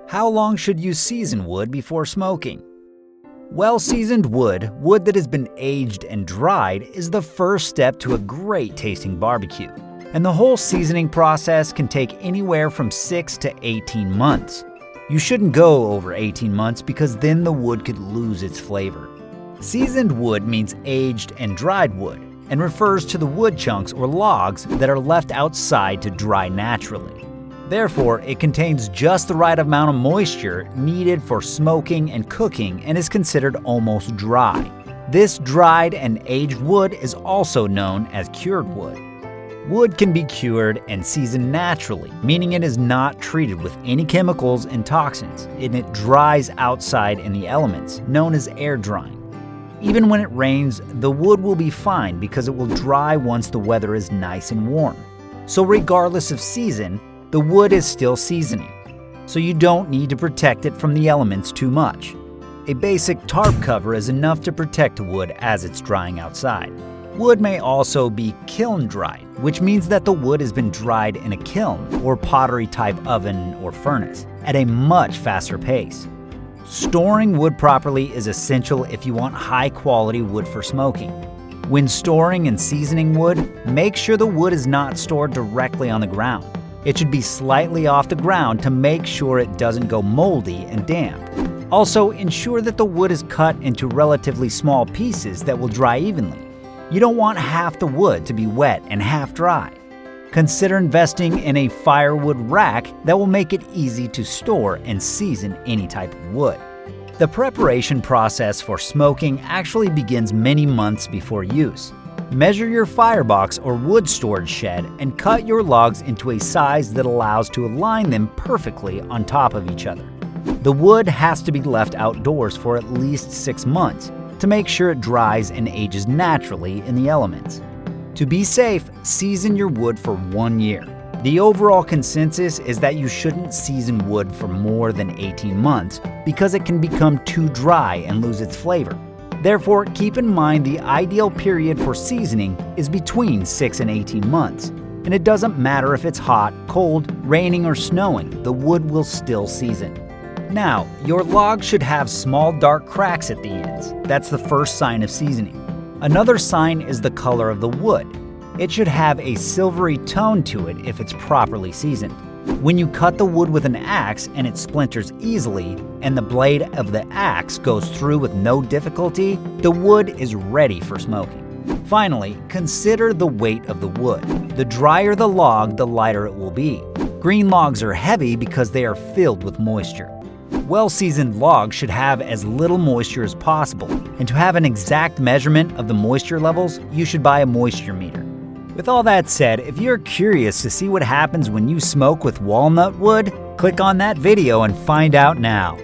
How long should you season wood before smoking? Well-seasoned wood, wood that has been aged and dried, is the first step to a great tasting barbecue. And the whole seasoning process can take anywhere from 6 to 18 months. You shouldn't go over 18 months because then the wood could lose its flavor. Seasoned wood means aged and dried wood and refers to the wood chunks or logs that are left outside to dry naturally. Therefore, it contains just the right amount of moisture needed for smoking and cooking and is considered almost dry. This dried and aged wood is also known as cured wood. Wood can be cured and seasoned naturally, meaning it is not treated with any chemicals and toxins, and it dries outside in the elements, known as air drying. Even when it rains, the wood will be fine because it will dry once the weather is nice and warm. So regardless of season, the wood is still seasoning, so you don't need to protect it from the elements too much. A basic tarp cover is enough to protect the wood as it's drying outside. Wood may also be kiln dried, which means that the wood has been dried in a kiln or pottery type oven or furnace at a much faster pace. Storing wood properly is essential if you want high quality wood for smoking. When storing and seasoning wood, make sure the wood is not stored directly on the ground. It should be slightly off the ground to make sure it doesn't go moldy and damp. Also, ensure that the wood is cut into relatively small pieces that will dry evenly. You don't want half the wood to be wet and half dry. Consider investing in a firewood rack that will make it easy to store and season any type of wood. The preparation process for smoking actually begins many months before use. Measure your firebox or wood storage shed and cut your logs into a size that allows to align them perfectly on top of each other. The wood has to be left outdoors for at least 6 months to make sure it dries and ages naturally in the elements. To be safe, season your wood for 1 year. The overall consensus is that you shouldn't season wood for more than 18 months because it can become too dry and lose its flavor. Therefore, keep in mind the ideal period for seasoning is between 6 and 18 months. And it doesn't matter if it's hot, cold, raining, or snowing, the wood will still season. Now, your log should have small dark cracks at the ends. That's the first sign of seasoning. Another sign is the color of the wood. It should have a silvery tone to it if it's properly seasoned. When you cut the wood with an axe and it splinters easily, and the blade of the axe goes through with no difficulty, the wood is ready for smoking. Finally, consider the weight of the wood. The drier the log, the lighter it will be. Green logs are heavy because they are filled with moisture. Well-seasoned logs should have as little moisture as possible, and to have an exact measurement of the moisture levels, you should buy a moisture meter. With all that said, if you're curious to see what happens when you smoke with walnut wood, click on that video and find out now.